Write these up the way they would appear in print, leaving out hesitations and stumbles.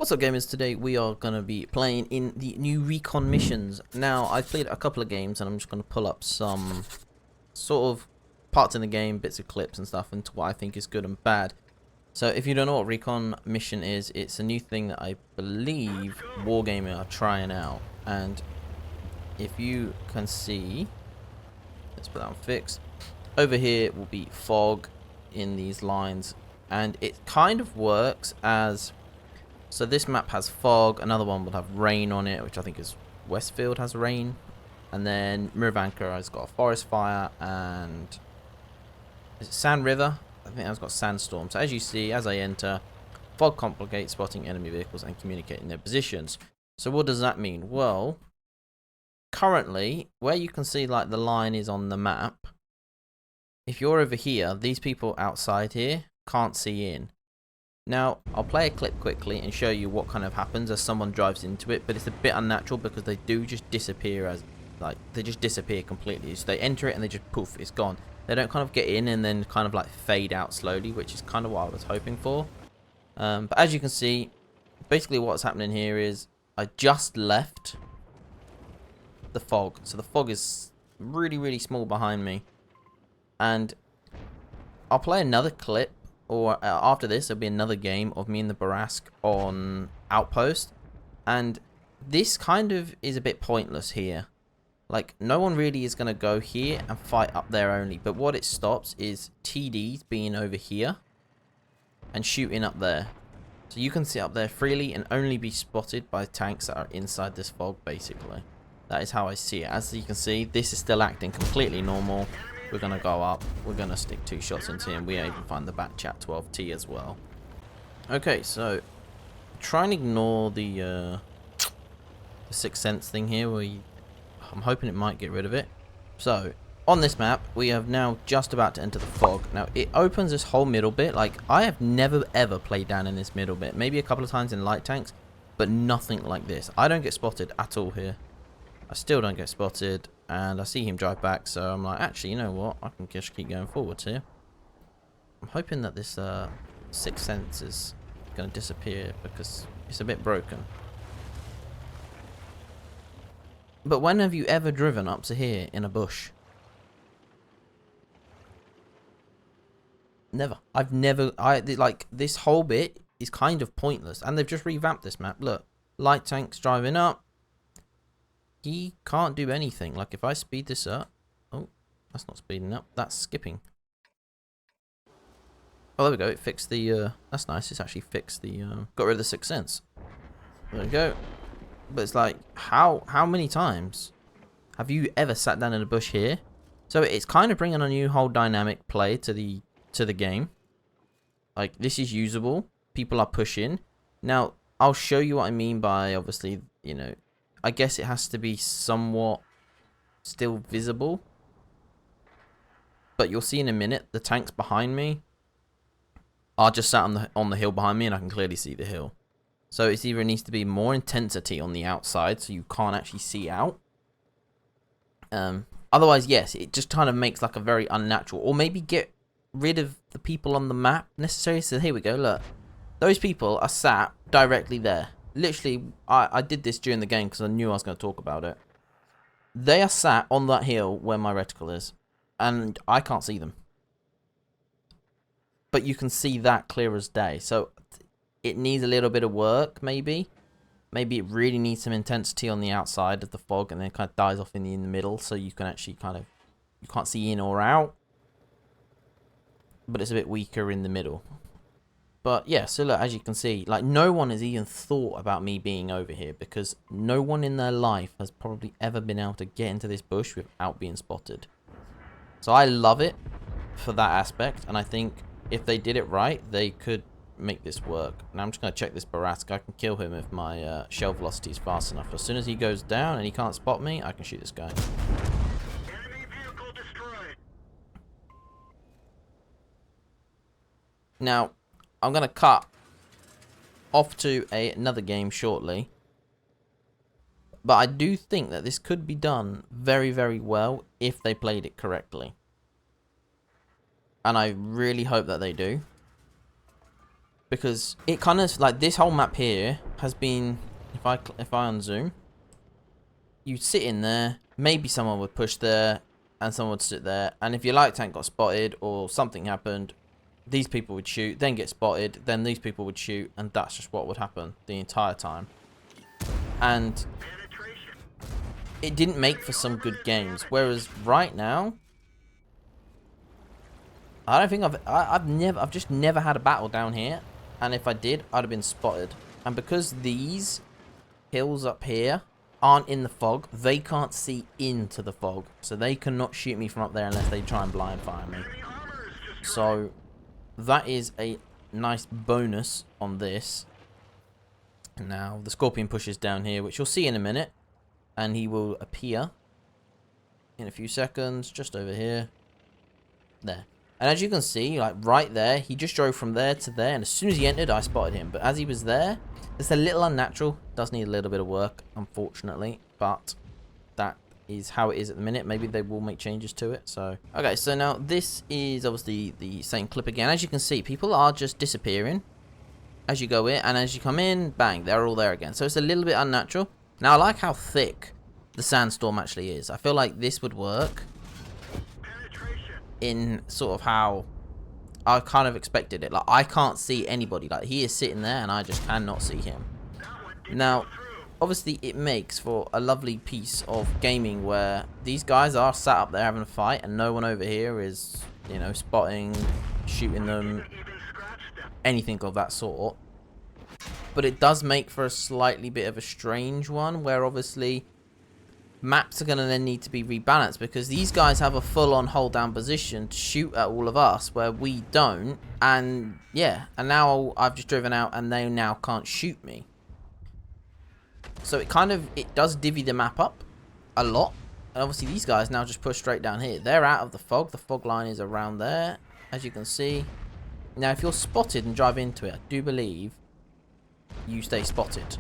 What's up, gamers? Today we are going to be playing in the new Recon missions. Now, I've played a couple of games and I'm just going to pull up some sort of parts in the game, bits of clips and stuff, into what I think is good and bad. So if you don't know what Recon mission is, it's a new thing that I believe Wargaming are trying out. And if you can see, let's put that on fixed. Over here will be fog in these lines, and it kind of works as... So this map has fog, another one will have rain on it, which I think is Westfield has rain. And then Miranker has got a forest fire, and is it Sand River? I think that's got sandstorm. So as you see, as I enter, fog complicates spotting enemy vehicles and communicating their positions. So what does that mean? Well, currently, where you can see like the line is on the map, if you're over here, these people outside here can't see in. Now, I'll play a clip quickly and show you what kind of happens as someone drives into it, but it's a bit unnatural because they do just disappear as, like, they just disappear completely. So they enter it and they just poof, it's gone. They don't kind of get in and then kind of like fade out slowly, which is kind of what I was hoping for. But as you can see, basically what's happening here is I just left the fog. So the fog is really, really small behind me. And I'll play another clip. Or after this, there'll be another game of me and the Barask on Outpost. And this kind of is a bit pointless here. Like, no one really is going to go here and fight up there only. But what it stops is TDs being over here and shooting up there. So you can sit up there freely and only be spotted by tanks that are inside this fog, basically. That is how I see it. As you can see, this is still acting completely normal. We're going to go up. We're going to stick 2 shots into him. We even find the back chat 12T as well. Okay, so try and ignore the Sixth Sense thing here. I'm hoping it might get rid of it. So on this map, we have now just about to enter the fog. Now it opens this whole middle bit. Like, I have never ever played down in this middle bit. Maybe a couple of times in light tanks, but nothing like this. I don't get spotted at all here. I still don't get spotted, and I see him drive back, so I'm like, actually, you know what? I can just keep going forwards here. I'm hoping that this Sixth Sense is going to disappear because it's a bit broken. But when have you ever driven up to here in a bush? Never. I've never... like, this whole bit is kind of pointless, and they've just revamped this map. Look, light tanks driving up. He can't do anything. Like, if I speed this up... Oh, that's not speeding up. That's skipping. Oh, there we go. It fixed the... that's nice. It's actually fixed the... got rid of the Sixth Sense. There we go. But it's like, how many times have you ever sat down in a bush here? So it's kind of bringing a new whole dynamic play to the game. Like, this is usable. People are pushing. Now, I'll show you what I mean by, obviously, you know... I guess it has to be somewhat still visible. But you'll see in a minute, the tanks behind me are just sat on the hill behind me, and I can clearly see the hill. So it either needs to be more intensity on the outside, so you can't actually see out. Otherwise, yes, it just kind of makes like a very unnatural. Or maybe get rid of the people on the map necessarily. So here we go, look. Those people are sat directly there. Literally, I did this during the game because I knew I was going to talk about it. They are sat on that hill where my reticle is. And I can't see them. But you can see that clear as day. So it needs a little bit of work, maybe. Maybe it really needs some intensity on the outside of the fog and then kind of dies off in the middle. So you can actually kind of... You can't see in or out. But it's a bit weaker in the middle. But yeah, so look, as you can see, like, no one has even thought about me being over here because no one in their life has probably ever been able to get into this bush without being spotted. So I love it for that aspect, and I think if they did it right, they could make this work. Now I'm just going to check this Barask. I can kill him if my shell velocity is fast enough. As soon as he goes down and he can't spot me, I can shoot this guy. Enemy vehicle destroyed. Now... I'm going to cut off to another game shortly. But I do think that this could be done very, very well if they played it correctly. And I really hope that they do. Because it kind of, like, this whole map here has been, if I unzoom, you'd sit in there, maybe someone would push there, and someone would sit there, and if your light tank got spotted or something happened, these people would shoot, then get spotted, then these people would shoot, and that's just what would happen the entire time. And it didn't make for some good games. Whereas right now, I don't think I've just never had a battle down here, and if I did, I'd have been spotted. And because these hills up here aren't in the fog, they can't see into the fog, so they cannot shoot me from up there unless they try and blind fire me. So that is a nice bonus on this. Now the Scorpion pushes down here, which you'll see in a minute, and he will appear in a few seconds just over here. There. And as you can see, like right there, he just drove from there to there, and as soon as he entered, I spotted him. But as he was there, it's a little unnatural. Does need a little bit of work, unfortunately, but that is how it is at the minute. Maybe they will make changes to it. So okay, so now this is obviously the same clip again. As you can see, people are just disappearing as you go in, and as you come in, bang, they're all there again. So it's a little bit unnatural. Now I like how thick the sandstorm actually is. I feel like this would work in sort of how I kind of expected it. Like, I can't see anybody. Like, he is sitting there and I just cannot see him. Now, obviously it makes for a lovely piece of gaming where these guys are sat up there having a fight and no one over here is, you know, spotting, shooting them, anything of that sort. But it does make for a slightly bit of a strange one where obviously maps are going to then need to be rebalanced because these guys have a full-on hold-down position to shoot at all of us where we don't. And yeah, and now I've just driven out and they now can't shoot me. So it does divvy the map up a lot. And obviously these guys now just push straight down here. They're out of the fog. The fog line is around there, as you can see. Now if you're spotted and drive into it, I do believe you stay spotted.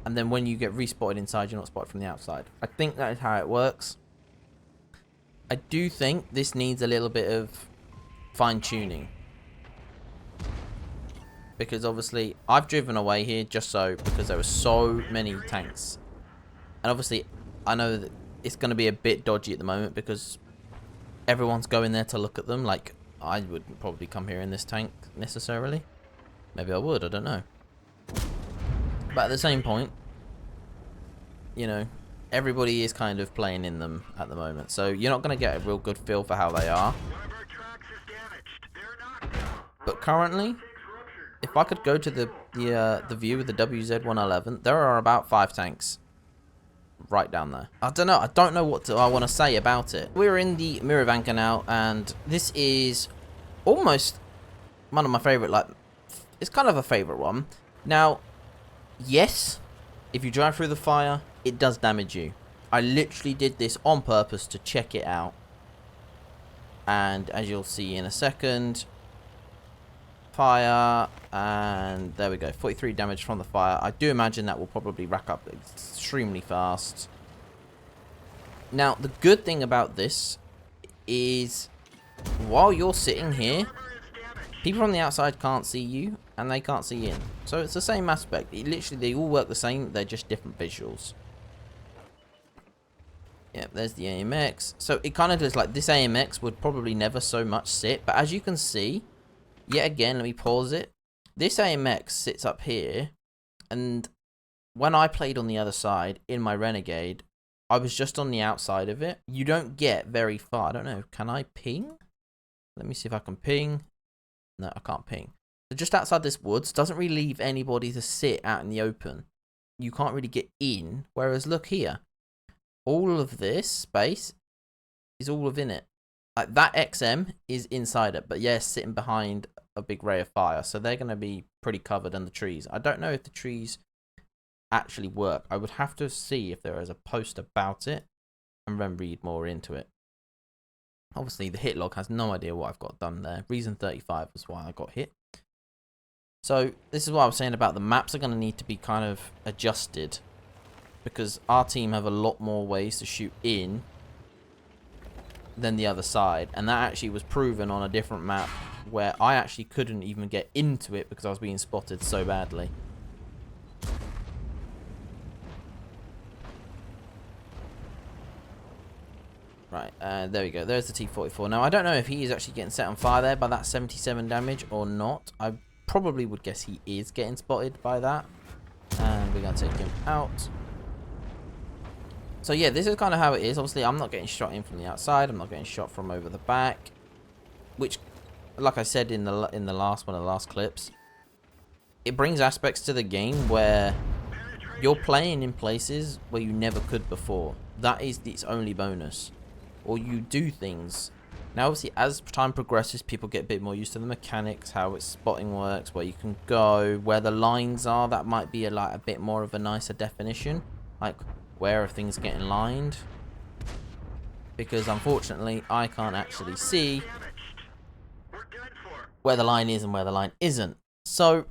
And then when you get respotted inside, you're not spotted from the outside. I think that is how it works. I do think this needs a little bit of fine-tuning. Because obviously, I've driven away here just because there were so many tanks. And obviously, I know that it's going to be a bit dodgy at the moment because everyone's going there to look at them. Like, I wouldn't probably come here in this tank necessarily. Maybe I would, I don't know. But at the same point, you know, everybody is kind of playing in them at the moment. So you're not going to get a real good feel for how they are. But currently, if I could go to the view of the WZ-111, there are about 5 tanks right down there. I don't know. I don't know what I want to say about it. We're in the Miranker now, and this is almost one of my favorite. Like, it's kind of a favorite one. Now, yes, if you drive through the fire, it does damage you. I literally did this on purpose to check it out. And as you'll see in a second, fire, and there we go, 43 damage from the fire. I do imagine that will probably rack up extremely fast. Now, the good thing about this is while you're sitting here, people from the outside can't see you, and they can't see in. So it's the same aspect. Literally, they all work the same. They're just different visuals. Yep, there's the AMX. So it kind of looks like this AMX would probably never so much sit. But as you can see, yet again, let me pause it. This AMX sits up here. And when I played on the other side in my Renegade, I was just on the outside of it. You don't get very far. I don't know. Can I ping? Let me see if I can ping. No, I can't ping. So just outside this woods doesn't really leave anybody to sit out in the open. You can't really get in. Whereas look here. All of this space is all within it. Like that XM is inside it. But yes, sitting behind a big ray of fire. So they're going to be pretty covered in the trees. I don't know if the trees actually work. I would have to see if there is a post about it and then read more into it. Obviously, the hit log has no idea what I've got done there. Reason 35 was why I got hit. So, this is what I was saying about the maps are going to need to be kind of adjusted. Because our team have a lot more ways to shoot in than the other side. And that actually was proven on a different map where I actually couldn't even get into it because I was being spotted so badly. Right, there we go. There's the T-44. Now, I don't know if he is actually getting set on fire there by that 77 damage or not. I probably would guess he is getting spotted by that. And we're going to take him out. So, yeah, this is kind of how it is. Obviously, I'm not getting shot in from the outside. I'm not getting shot from over the back. Which, like I said in the last one of the last clips, it brings aspects to the game where you're playing in places where you never could before. That is its only bonus. Or you do things. Now, obviously, as time progresses, people get a bit more used to the mechanics, how its spotting works, where you can go, where the lines are. That might be a bit more of a nicer definition. Like, where are things getting lined? Because, unfortunately, I can't actually see where the line is and where the line isn't. So,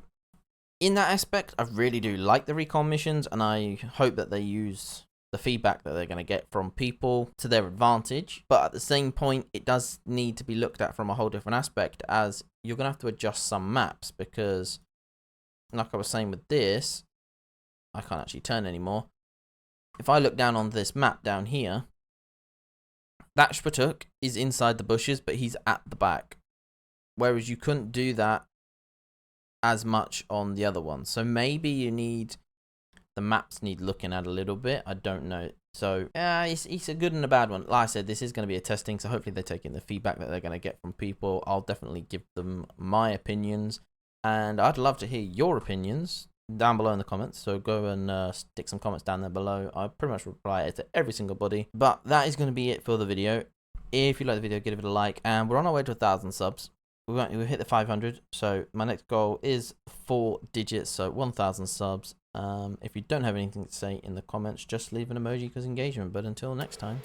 in that aspect, I really do like the Recon missions, and I hope that they use the feedback that they're going to get from people to their advantage. But at the same point, it does need to be looked at from a whole different aspect, as you're going to have to adjust some maps, because like I was saying with this, I can't actually turn anymore. If I look down on this map down here, that Shpatuk is inside the bushes, but he's at the back, whereas you couldn't do that as much on the other one. So maybe you need, the maps need looking at a little bit. I don't know. So it's a good and a bad one. Like I said, this is going to be a testing, so hopefully they're taking the feedback that they're going to get from people. I'll definitely give them my opinions, and I'd love to hear your opinions down below in the comments. So go and stick some comments down there below. I pretty much reply to every single body. But that is going to be it for the video. If you like the video, give it a like, and we're on our way to 1,000 subs. We hit the 500, so my next goal is 4 digits, so 1,000 subs. If you don't have anything to say in the comments, just leave an emoji because engagement. But until next time.